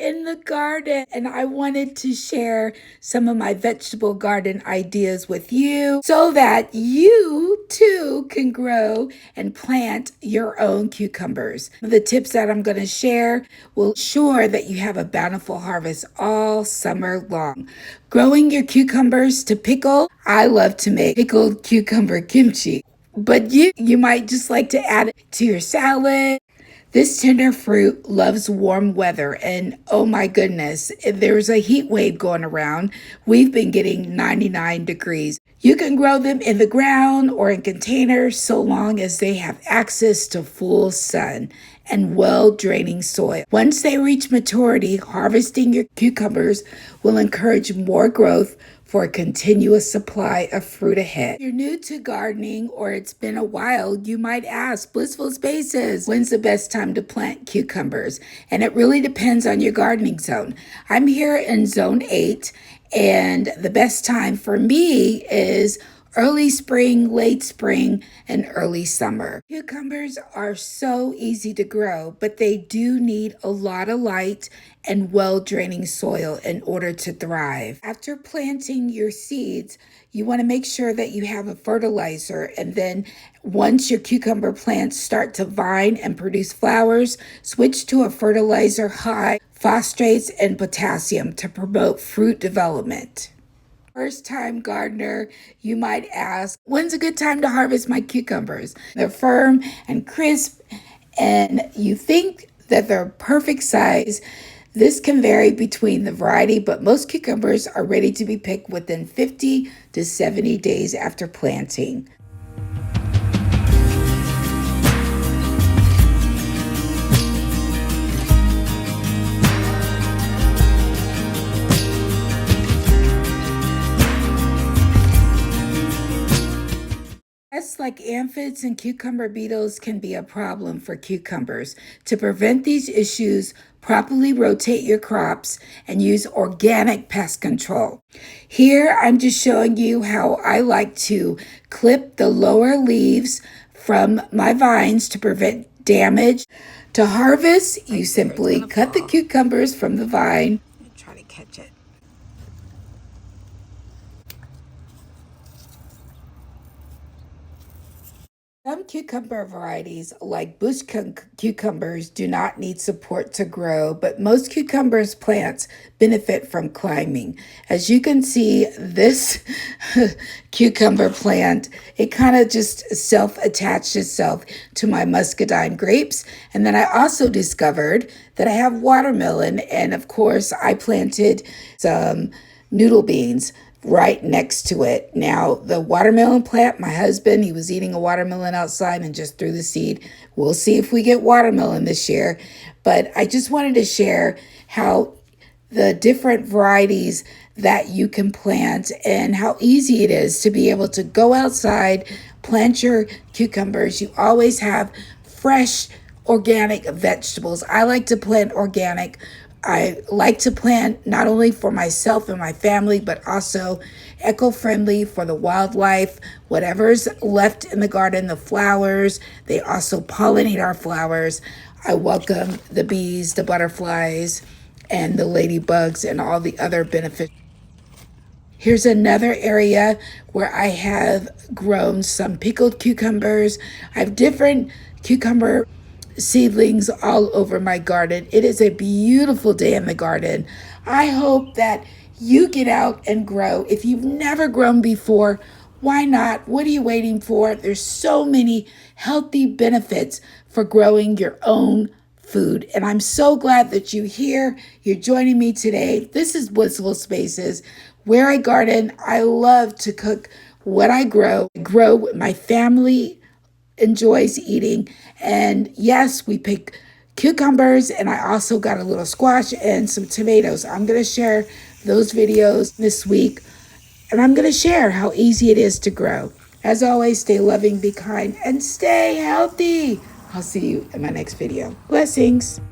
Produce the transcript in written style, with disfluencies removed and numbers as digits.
in the garden, and I wanted to share some of my vegetable garden ideas with you so that you too can grow and plant your own cucumbers. The tips that I'm going to share will ensure that you have a bountiful harvest all summer long. Growing your cucumbers to pickle, I love to make pickled cucumber kimchi, but you might just like to add it to your salad. This tender fruit loves warm weather, and oh my goodness, if there's a heat wave going around. We've been getting 99 degrees. You can grow them in the ground or in containers so long as they have access to full sun and well-draining soil. Once they reach maturity, harvesting your cucumbers will encourage more growth for a continuous supply of fruit ahead. If you're new to gardening or it's been a while, you might ask, Blissful Spaces, when's the best time to plant cucumbers? And it really depends on your gardening zone. I'm here in zone 8, and the best time for me is early spring, late spring, and early summer. Cucumbers are so easy to grow, but they do need a lot of light and well-draining soil in order to thrive. After planting your seeds, you want to make sure that you have a fertilizer, and then once your cucumber plants start to vine and produce flowers, switch to a fertilizer high phosphates and potassium to promote fruit development. First-time gardener, you might ask, when's a good time to harvest my cucumbers? They're firm and crisp, and you think that they're perfect size. This can vary between the variety, but most cucumbers are ready to be picked within 50 to 70 days after planting. Pests like aphids and cucumber beetles can be a problem for cucumbers. To prevent these issues, properly rotate your crops and use organic pest control. Here, I'm just showing you how I like to clip the lower leaves from my vines to prevent damage. To harvest, you simply cut the cucumbers from the vine. Try to catch it. Some cucumber varieties, like bush cucumbers, do not need support to grow, but most cucumbers plants benefit from climbing. As you can see, this cucumber plant, it kind of just self-attached itself to my muscadine grapes. And then I also discovered that I have watermelon, and of course I planted some noodle beans right next to it. Now, the watermelon plant, my husband, he was eating a watermelon outside and just threw the seed. We'll see if we get watermelon this year. But I just wanted to share how the different varieties that you can plant and how easy it is to be able to go outside, plant your cucumbers. You always have fresh organic vegetables. I like to plant organic. I like to plant not only for myself and my family, but also eco-friendly for the wildlife. Whatever's left in the garden, the flowers, they also pollinate our flowers. I welcome the bees, the butterflies, and the ladybugs and all the other benefits. Here's another area where I have grown some pickled cucumbers. I have different cucumber seedlings all over my garden. It is a beautiful day in the garden. I hope that you get out and grow. If you've never grown before, why not? What are you waiting for? There's so many healthy benefits for growing your own food. And I'm so glad that you're here. You're joining me today. This is Blissful Spaces, where I garden. I love to cook what I grow. I grow what my family enjoys eating. And yes, we pick cucumbers, and I also got a little squash and some tomatoes. I'm going to share those videos this week, and I'm going to share how easy it is to grow. As always, stay loving, be kind, and stay healthy. I'll see you in my next video. Blessings.